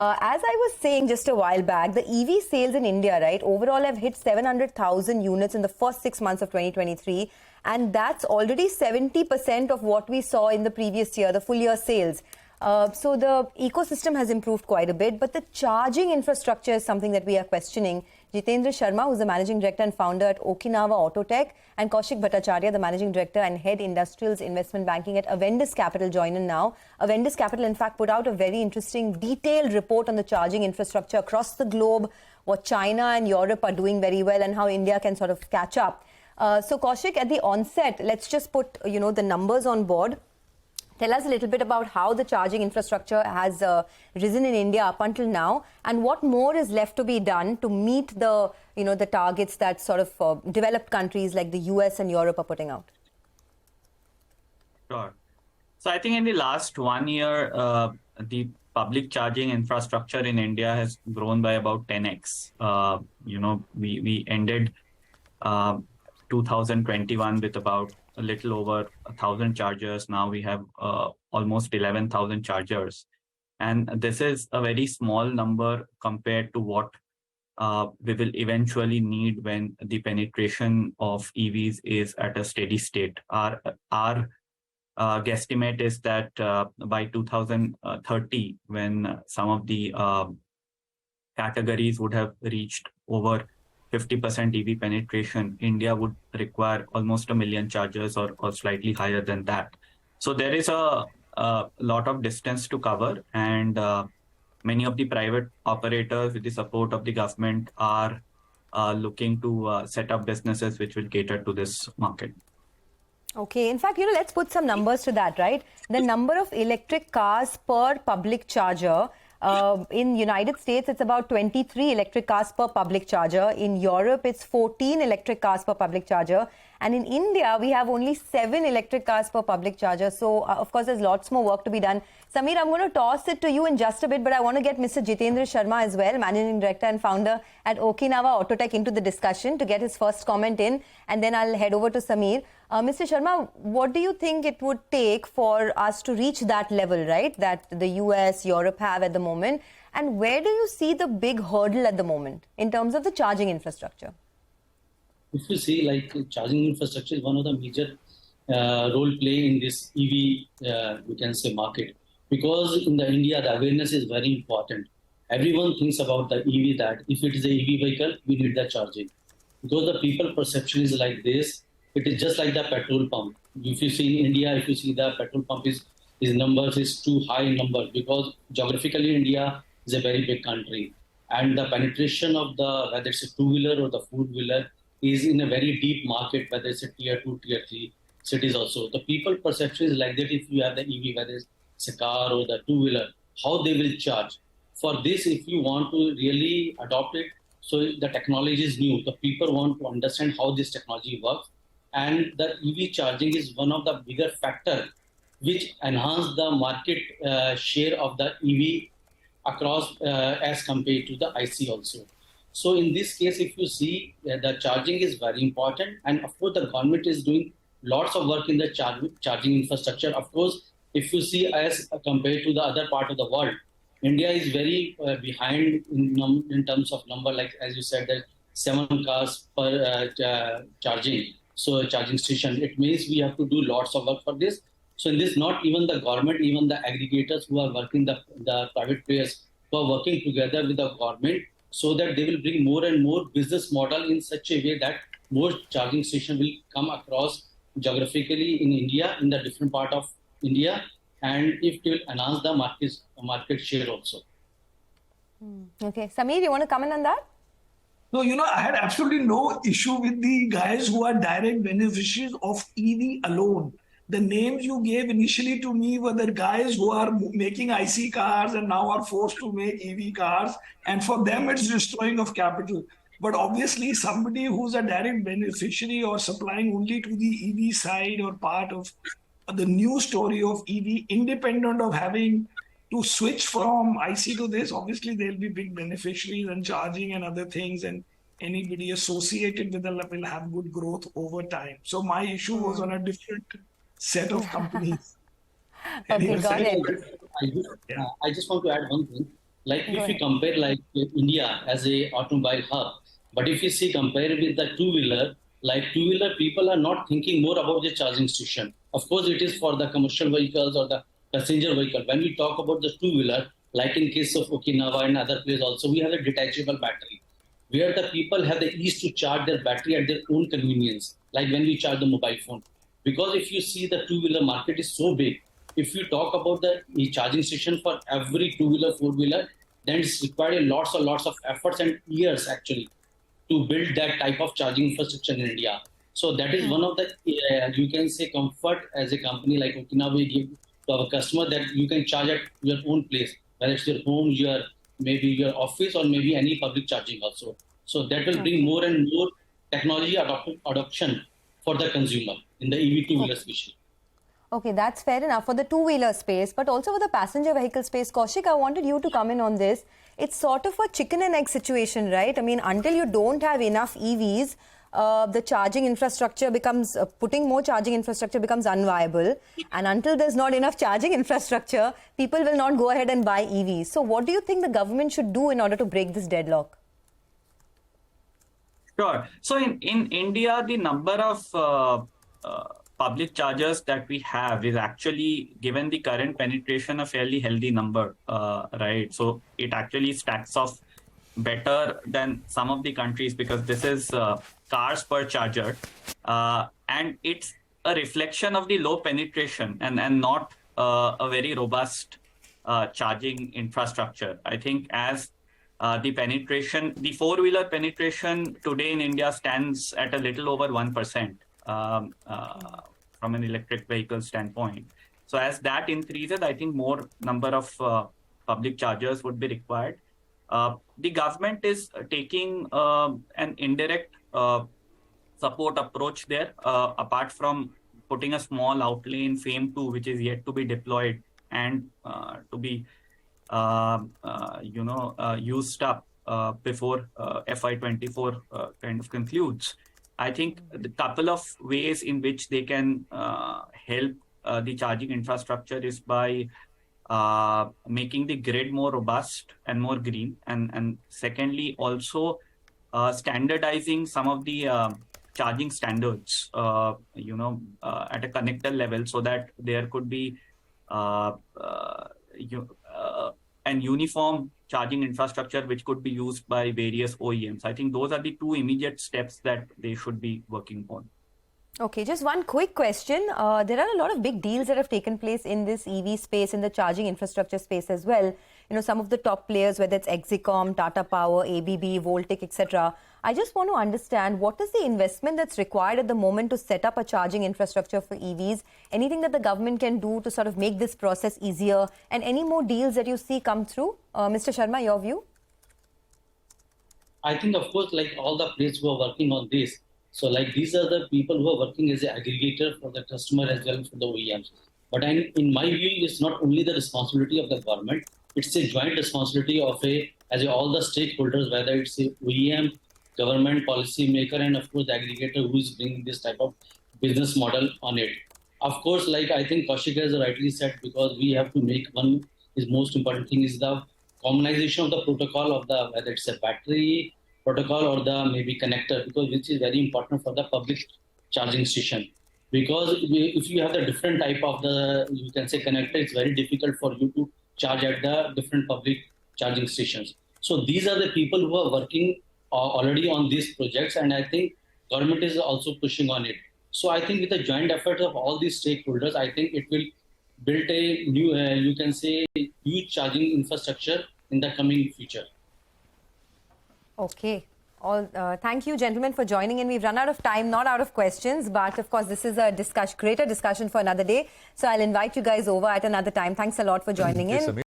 As I was saying just a while back, the EV sales in India, right, overall have hit 700,000 units in the first 6 months of 2023. And that's already 70% of what we saw in the previous year, the full year sales. So the ecosystem has improved quite a bit, but the charging infrastructure is something that we are questioning. Jeetender Sharma, who's the managing director and founder at Okinawa Autotech, and Koushik Bhattacharyya, the managing director and head industrials investment banking at Avendus Capital, join in now. Avendus Capital, in fact, put out a very interesting, detailed report on the charging infrastructure across the globe, what China and Europe are doing very well, and how India can sort of catch up. So, Koushik, at the onset, let's just put the numbers on board. Tell us a little bit about how the charging infrastructure has risen in India up until now, and what more is left to be done to meet the the targets that sort of developed countries like the US and Europe are putting out. Sure. So I think in the last 1 year, the public charging infrastructure in India has grown by about 10x. We ended 2021 with about a little over 1,000 chargers. Now we have almost 11,000 chargers. And this is a very small number compared to what we will eventually need when the penetration of EVs is at a steady state. Our guesstimate is that by 2030, when some of the categories would have reached over 50% EV penetration, India would require almost 1 million chargers or slightly higher than that. So there is a lot of distance to cover, and many of the private operators with the support of the government are looking to set up businesses which will cater to this market. Okay, in fact, let's put some numbers to that, right? The number of electric cars per public charger, in United States, it's about 23 electric cars per public charger. In Europe, it's 14 electric cars per public charger. And in India, we have only 7 electric cars per public charger. So, of course, there's lots more work to be done. Samir, I'm going to toss it to you in just a bit, but I want to get Mr. Jeetender Sharma as well, Managing Director and Founder at Okinawa Autotech, into the discussion to get his first comment in. And then I'll head over to Samir. Mr. Sharma, what do you think it would take for us to reach that level, right, that the US, Europe have at the moment? And where do you see the big hurdle at the moment in terms of the charging infrastructure? If you see, like, charging infrastructure is one of the major role play in this EV, we can say, market. Because in the India, the awareness is very important. Everyone thinks about the EV, that if it is a EV vehicle, we need the charging. Because the people perception is like this. It is just like the petrol pump. If you see in India, if you see the petrol pump is numbers is too high in numbers, because geographically India is a very big country, and the penetration of the, whether it's a two-wheeler or the four-wheeler, is in a very deep market, whether it's a tier 2, tier 3 cities also. The people perception is like that. If you have the EV, whether it's a car or the two-wheeler, how they will charge. For this, if you want to really adopt it, so the technology is new. The people want to understand how this technology works. And the EV charging is one of the bigger factors which enhance the market share of the EV across as compared to the IC also. So in this case, if you see, the charging is very important. And of course, the government is doing lots of work in the charging infrastructure. Of course, if you see as compared to the other part of the world, India is very behind in terms of number, like as you said, that 7 cars per charging. So charging station, it means we have to do lots of work for this. So in this, not even the government, even the aggregators who are working, the private players who are working together with the government, so that they will bring more and more business model in such a way that more charging station will come across geographically in India, in the different part of India, and if it will enhance the market share also. Okay, Samir, you want to comment on that? No, I had absolutely no issue with the guys who are direct beneficiaries of EV alone. The names you gave initially to me were the guys who are making IC cars and now are forced to make EV cars. And for them, it's destroying of capital. But obviously, somebody who's a direct beneficiary or supplying only to the EV side or part of the new story of EV, independent of having to switch from IC to this, obviously there'll be big beneficiaries and charging and other things, and anybody associated with them will have good growth over time. So my issue was on a different set of companies. Okay, got it. I just want to add one thing. Like Go if you ahead. compare like India as a automobile hub, but if you see compare with the two-wheeler, like two-wheeler people are not thinking more about the charging station. Of course, it is for the commercial vehicles or the passenger vehicle. When we talk about the two-wheeler, like in case of Okinawa and other places also, we have a detachable battery where the people have the ease to charge their battery at their own convenience, like when we charge the mobile phone. Because if you see the two-wheeler market is so big, if you talk about the charging station for every two-wheeler, four-wheeler, then it's required a lots and lots of efforts and years actually to build that type of charging infrastructure in India. So that is one of the, you can say, comfort as a company like Okinawa we give to our customer that you can charge at your own place, whether it's your home, your maybe your office, or maybe any public charging also. So that will bring more and more technology adoption for the consumer in the EV two-wheeler especially. Okay, that's fair enough for the two-wheeler space, but also for the passenger vehicle space. Koushik, I wanted you to come in on this. It's sort of a chicken and egg situation, right? I mean, until you don't have enough EVs, the charging infrastructure becomes, putting more charging infrastructure becomes unviable. And until there's not enough charging infrastructure, people will not go ahead and buy EVs. So what do you think the government should do in order to break this deadlock? Sure. So in India, the number of public chargers that we have is actually, given the current penetration, a fairly healthy number, right? So it actually stacks off better than some of the countries because this is cars per charger. And it's a reflection of the low penetration and not a very robust charging infrastructure. I think as the penetration, the four-wheeler penetration today in India stands at a little over 1%. From an electric vehicle standpoint. So as that increases, I think more number of public chargers would be required. The government is taking an indirect support approach there, apart from putting a small outlay in FAME 2, which is yet to be deployed and to be used up before FY24 kind of concludes. I think the couple of ways in which they can help the charging infrastructure is by making the grid more robust and more green. And secondly, also standardizing some of the charging standards, at a connector level so that there could be an uniform charging infrastructure which could be used by various OEMs. I think those are the two immediate steps that they should be working on. Okay, just one quick question. There are a lot of big deals that have taken place in this EV space, in the charging infrastructure space as well. You know, some of the top players, whether it's Exicom, Tata Power, ABB, Voltec, etc. I just want to understand what is the investment that's required at the moment to set up a charging infrastructure for EVs? Anything that the government can do to sort of make this process easier? And any more deals that you see come through? Mr. Sharma, your view? I think, of course, like all the players who are working on this, so like these are the people who are working as an aggregator for the customer as well as for the OEMs. But in my view, it's not only the responsibility of the government, it's a joint responsibility of all the stakeholders, whether it's a OEM, government, policy maker, and of course the aggregator who is bringing this type of business model on it. Of course, like I think Koushik has rightly said, because we have to make one is most important thing is the commonization of the protocol of the, whether it's a battery protocol or the maybe connector, because which is very important for the public charging station. Because if you have the different type of the, you can say connector, it's very difficult for you to charge at the different public charging stations. So these are the people who are working already on these projects, and I think government is also pushing on it. So I think with the joint effort of all these stakeholders, I think it will build a new, you can say, huge charging infrastructure in the coming future. Okay. Thank you, gentlemen, for joining in. We've run out of time, not out of questions, but of course, this is a greater discussion for another day. So I'll invite you guys over at another time. Thanks a lot for joining in.